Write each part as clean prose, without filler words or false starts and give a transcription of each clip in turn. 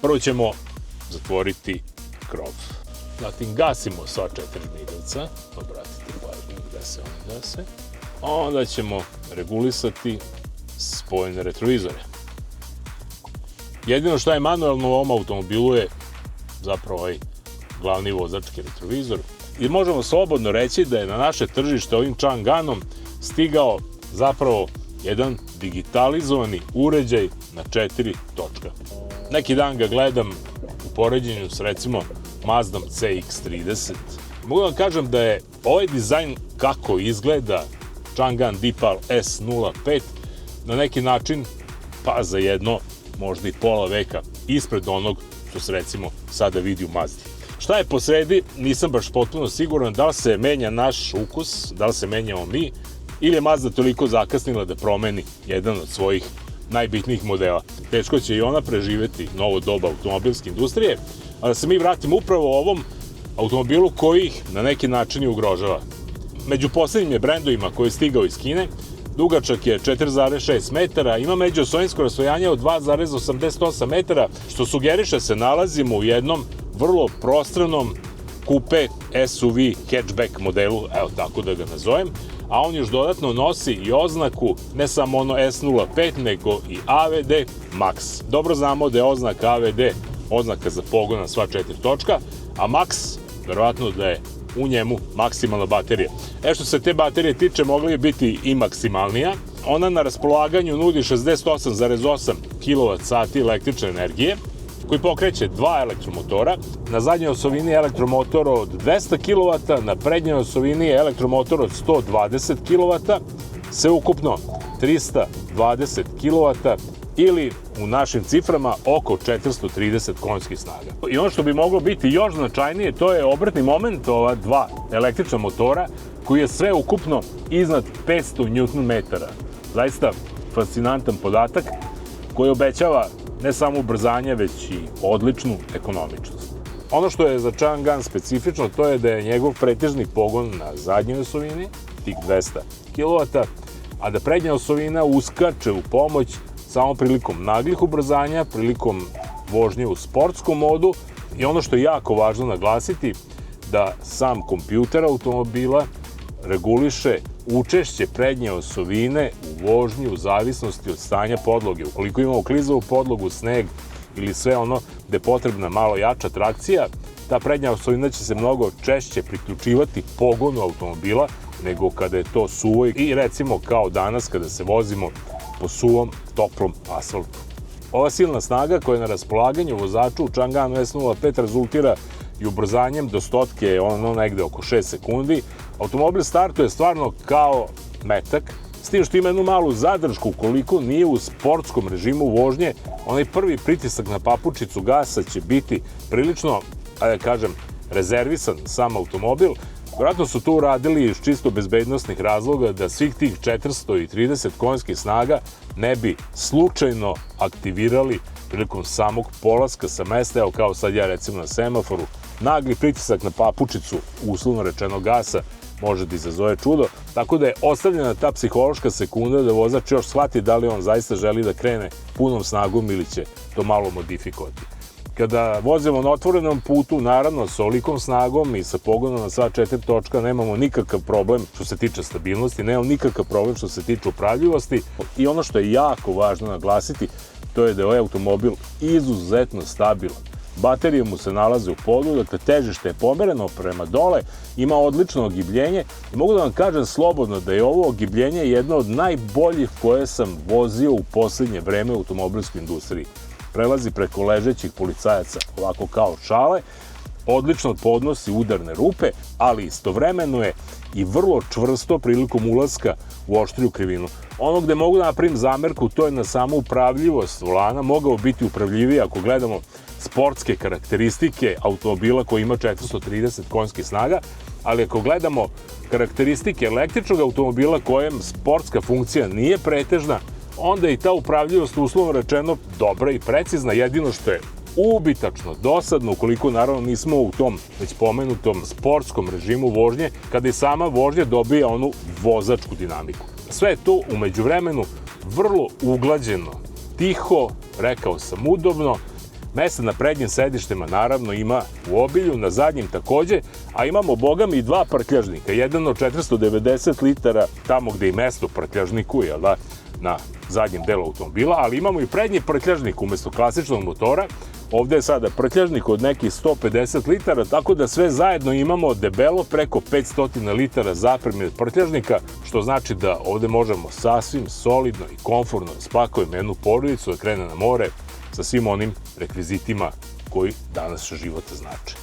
Prvo ćemo zatvoriti krov. Zatim gasimo sva 4 žmigavca, obratite pažnju gde se oni gase. Onda ćemo regulisati spojene retrovizore. Jedino što je manuelno u ovom automobilu je zapravo ovaj glavni vozački retrovizor. I možemo slobodno reći da je na naše tržište ovim Changanom stigao zapravo jedan digitalizovani uređaj na 4 točka. Neki dan ga gledam u poređenju s recimo Mazdom CX-30. Mogu vam kažem da je ovaj dizajn kako izgleda Changan Deepal S05 na neki način pa za jedno možda i pola veka ispred onog što se recimo sada vidi u Mazdi. Šta je posredi, nisam baš potpuno siguran da li se menja naš ukus, da li se menjamo mi, ili je Mazda toliko zakasnila da promeni jedan od svojih najbitnijih modela. Teško će i ona preživeti novo doba automobilske industrije, a da se mi vratimo upravo ovom automobilu koji ih na neki način i ugrožava. Među poslednjim je brendovima koji je stigao iz Kine, dugačak je 4,6 metara, ima međuosovinsko rastojanje od 2,88 metara, što sugeriše se nalazimo u jednom vrlo prostranom kupe SUV hatchback modelu, evo tako da ga nazovem, a on još dodatno nosi i oznaku ne samo ono S05, nego i AVD Max. Dobro znamo da je oznaka AVD oznaka za pogon na sva 4 točka, a Max, verovatno da je u njemu maksimalna baterija. Što se te baterije tiče, mogla je biti i maksimalnija. Ona na raspolaganju nudi 68,8 kWh električne energije, koji pokreće 2 elektromotora. Na zadnjoj osovini je elektromotor od 200 kW, na prednjoj osovini je elektromotor od 120 kW, sve ukupno 320 kW ili u našim ciframa oko 430 konjskih snaga. I ono što bi moglo biti još značajnije, to je obrtni moment ova dva električna motora, koji je sve ukupno iznad 500 Nm. Zaista fascinantan podatak koji obećava ne samo ubrzanje, već i odličnu ekonomičnost. Ono što je za Changan specifično, to je da je njegov pretežni pogon na zadnjoj osovini, tih 200 kW, a da prednja osovina uskače u pomoć samo prilikom naglih ubrzanja, prilikom vožnje u sportskom modu i ono što je jako važno naglasiti, da sam kompjuter automobila reguliše učešće prednje osovine u vožnji u zavisnosti od stanja podloge. Ukoliko imamo klizavu podlogu, sneg ili sve ono gde je potrebna malo jača trakcija, ta prednja osovina će se mnogo češće priključivati pogonu automobila nego kada je to suvo i recimo kao danas kada se vozimo po suvom, toplom asfaltu. Ova silna snaga koja je na raspolaganju vozaču u Changanu S05 rezultira i ubrzanjem do stotke ono negde oko 6 sekundi. Automobil startuje stvarno kao metak, s tim što ima jednu malu zadršku ukoliko nije u sportskom režimu vožnje, onaj prvi pritisak na papučicu gasa će biti prilično, da kažem, rezervisan sam automobil. Vjerojatno su to uradili iz čisto bezbednostnih razloga da svih tih 430 konjskih snaga ne bi slučajno aktivirali prilikom samog polaska sa mesta, evo kao sad ja recimo na semaforu, nagli pritisak na papučicu, uslovno rečeno gasa, može da izazove čudo, tako da je ostavljena ta psihološka sekunda da vozač još shvati da li on zaista želi da krene punom snagom ili će to malo modifikovati. Kada vozimo na otvorenom putu, naravno sa olikom snagom i sa pogonom na sva 4 točka nemamo nikakav problem što se tiče stabilnosti, nemamo nikakav problem što se tiče upravljivosti i ono što je jako važno naglasiti, to je da je ovaj automobil izuzetno stabilan. Baterije mu se nalaze u podu, dakle težište je pomereno prema dole, ima odlično ogibljenje i mogu da vam kažem slobodno da je ovo ogibljenje jedno od najboljih koje sam vozio u poslednje vreme u automobilskoj industriji. Prelazi preko ležećih policajaca ovako kao šale, odlično podnosi udarne rupe, ali istovremeno je i vrlo čvrsto prilikom ulaska u oštriju krivinu. Ono gde mogu da napravim zamerku, to je na samu upravljivost volana, mogao biti upravljiviji ako gledamo sportske karakteristike automobila koji ima 430 konjskih snaga, ali ako gledamo karakteristike električnog automobila kojem sportska funkcija nije pretežna, onda je i ta upravljivost uslovno rečeno dobra i precizna, jedino što je ubitačno dosadno ukoliko naravno nismo u tom već pomenutom sportskom režimu vožnje, kada i sama vožnja dobija onu vozačku dinamiku. Sve je to u međuvremenu vrlo uglađeno, tiho, rekao sam udobno, Mesta na prednjim sedištima naravno ima u obilju, na zadnjim takođe, a imamo bogami i dva prtljažnika, jedan od 490 litara tamo gde i mesto prtljažniku, jel da, na zadnjem delu automobila, ali imamo i prednji prtljažnik umesto klasičnog motora. Ovde je sada prtljažnik od nekih 150 litara, tako da sve zajedno imamo debelo preko 500 litara zapremine prtljažnika, što znači da ovde možemo sasvim solidno i komfortno spakujemo jednu porodicu da krene na more sa svim onim rekvizitima koji danas život znače.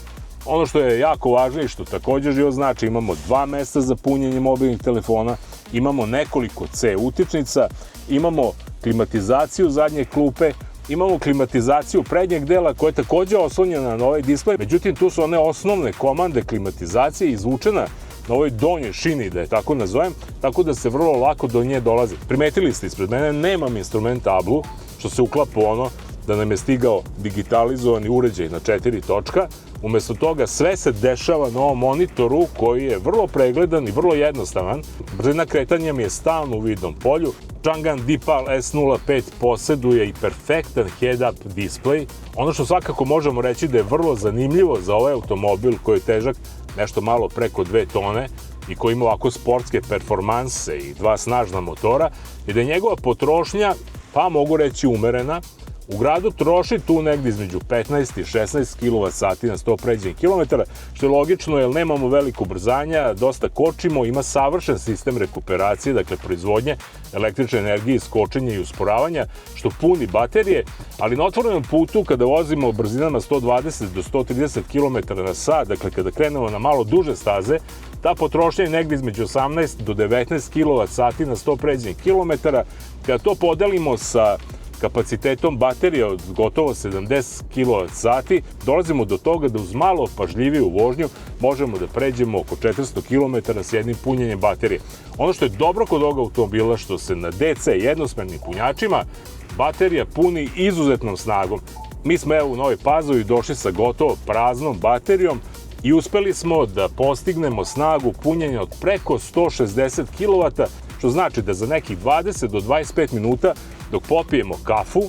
Ono što je jako važno i što takođe život znači, imamo 2 mesta za punjenje mobilnih telefona, imamo nekoliko C utičnica, imamo klimatizaciju zadnje klupe, imamo klimatizaciju prednjeg dela koja je takođe oslonjena na ovaj displej, međutim tu su one osnovne komande klimatizacije izvučena na ovoj donjoj šini, da je tako nazovem, tako da se vrlo lako do nje dolazi. Primetili ste, ispred mene nemam instrument tablu, što se uklapa ono da nam je stigao digitalizovani uređaj na 4 točka. Umesto toga sve se dešava na ovom monitoru koji je vrlo pregledan i vrlo jednostavan. Brzina kretanja mi je stalno u vidnom polju. Chang'an Deepal S05 poseduje i perfektan head-up display. Ono što svakako možemo reći da je vrlo zanimljivo za ovaj automobil koji je težak nešto malo preko 2 tone i koji ima ovako sportske performanse i 2 snažna motora, je da je njegova potrošnja, pa mogu reći, umerena. U gradu troši tu negdje između 15 i 16 kWh na 100 pređenih kilometara, što je logično jer nemamo veliko brzanja, dosta kočimo, ima savršen sistem rekuperacije, dakle proizvodnje električne energije, skočenja i usporavanja, što puni baterije, ali na otvorenom putu kada vozimo brzinama 120 do 130 km na sat, dakle kada krenemo na malo duže staze, ta potrošnja je negdje između 18 do 19 kWh na 100 pređenih kilometara. Kada to podelimo sa kapacitetom baterije od gotovo 70 kWh, dolazimo do toga da uz malo pažljiviju vožnju možemo da pređemo oko 400 km s jednim punjenjem baterije. Ono što je dobro kod ovog automobila, što se na DC jednosmernim punjačima baterija puni izuzetnom snagom. Mi smo evo u Novoj Pazovi došli sa gotovo praznom baterijom i uspeli smo da postignemo snagu punjenja od preko 160 kW, što znači da za nekih 20 do 25 minuta dok popijemo kafu,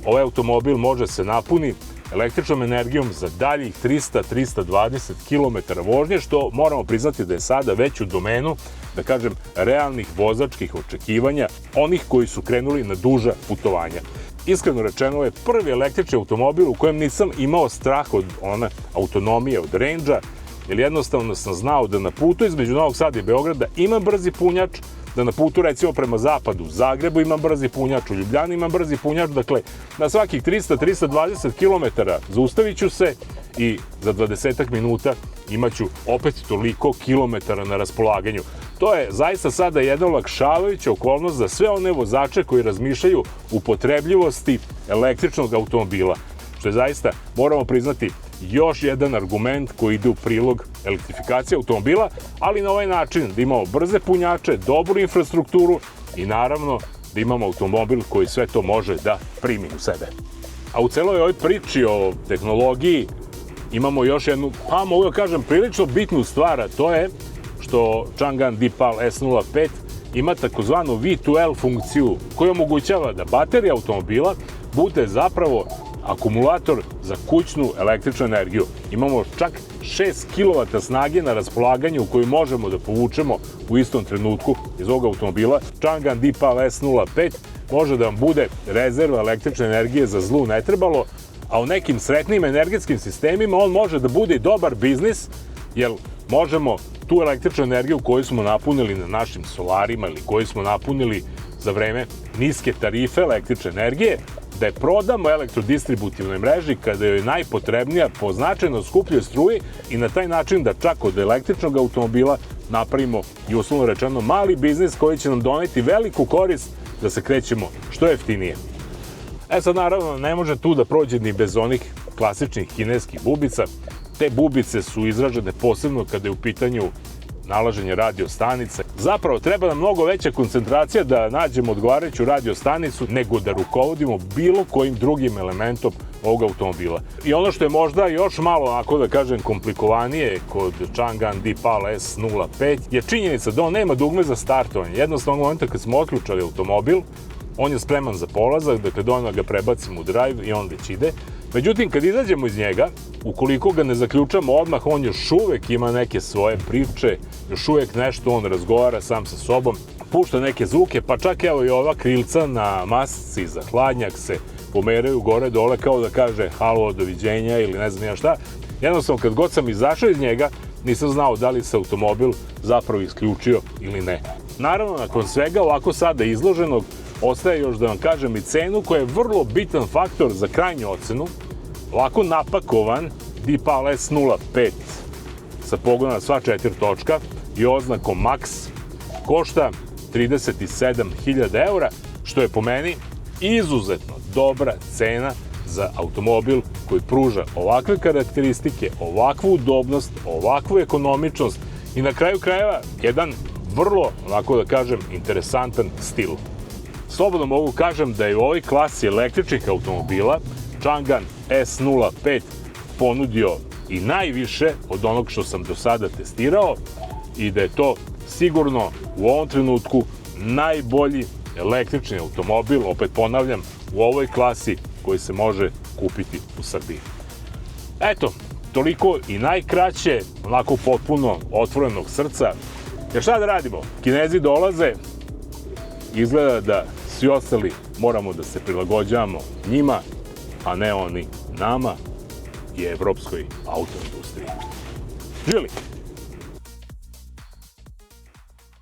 ovaj automobil može se napuni električnom energijom za daljih 300-320 km vožnje, što moramo priznati da je sada već u domenu, da kažem, realnih vozačkih očekivanja, onih koji su krenuli na duža putovanja. Iskreno rečeno, ovo je prvi električni automobil u kojem nisam imao strah od one autonomije, od range-a, jer jednostavno sam znao da na putu između Novog Sada i Beograda imam brzi punjač, da na putu recimo prema zapadu u Zagrebu imam brzi punjač, u Ljubljani imam brzi punjač, dakle na svakih 300-320 km zaustavit ću se i za 20 minuta imaću opet toliko kilometara na raspolaganju. To je zaista sada jedna olakšavajuća okolnost za sve one vozače koji razmišljaju upotrebljivosti električnog automobila, što je zaista, moramo priznati, još jedan argument koji ide u prilog elektrifikacije automobila, ali na ovaj način da imamo brze punjače, dobru infrastrukturu i naravno da imamo automobil koji sve to može da primi u sebe. A u celoj ovoj priči o tehnologiji imamo još jednu, pa mogu da kažem, prilično bitnu stvar, a to je što Chang'an Deepal S05 ima takozvanu V2L funkciju koja omogućava da baterija automobila bude zapravo akumulator za kućnu električnu energiju. Imamo čak 6 kW snage na raspolaganju koju možemo da povučemo u istom trenutku iz ovog automobila. Chang'an Deepal S05 može da vam bude rezerva električne energije za zlu ne trebalo, a u nekim sretnim energetskim sistemima on može da bude i dobar biznis, jer možemo tu električnu energiju koju smo napunili na našim solarima ili koju smo napunili za vreme niske tarife električne energije, da je prodamo elektrodistributivnoj mreži kada joj je najpotrebnija po značajno skupljoj struji i na taj način da čak od električnog automobila napravimo i uslovno rečeno mali biznis koji će nam doneti veliku korist da se krećemo što jeftinije. Sad naravno ne može tu da prođe ni bez onih klasičnih kineskih bubica. Te bubice su izražene posebno kada je u pitanju nalaženje radio stanice. Zapravo treba nam mnogo veća koncentracija da nađemo odgovarajuću radio stanicu nego da rukovodimo bilo kojim drugim elementom ovog automobila. I ono što je možda još malo, ako da kažem, komplikovanije kod Chang'an Deepal S05 je činjenica da on nema dugme za startovanje. Jednostavno u momentu kad smo otključali automobil, on je spreman za polazak, dakle dovoljno ga prebacimo u drive i on već ide. Međutim, kad izađemo iz njega, ukoliko ga ne zaključamo odmah, on još uvek ima neke svoje priče, još uvek nešto on razgovara sam sa sobom, pušta neke zvuke, pa čak evo i ova krilca na masci za hladnjak se pomeraju gore dole kao da kaže halo, doviđenja ili ne znam ja šta. Jednostavno, kad god sam izašao iz njega, nisam znao da li se automobil zapravo isključio ili ne. Naravno, nakon svega ovako sada izloženog, ostaje još da vam kažem i cenu koja je vrlo bitan faktor za krajnju ocenu. Ovako napakovan Deepal S05 sa pogona na sva 4 točka i oznakom Max košta 37.000 eura, što je po meni izuzetno dobra cena za automobil koji pruža ovakve karakteristike, ovakvu udobnost, ovakvu ekonomičnost i na kraju krajeva jedan vrlo, onako da kažem, interesantan stil. Slobodno mogu kažem da je u ovoj klasi električnih automobila Chang'an S05 ponudio i najviše od onog što sam do sada testirao i da je to sigurno u ovom trenutku najbolji električni automobil, opet ponavljam, u ovoj klasi koji se može kupiti u Srbiji. Eto, toliko i najkraće, onako potpuno otvorenog srca. Jer šta da radimo? Kinezi dolaze, izgleda da svi ostali moramo da se prilagođavamo njima, a ne oni nama i evropskoj autoindustriji. Živjeli!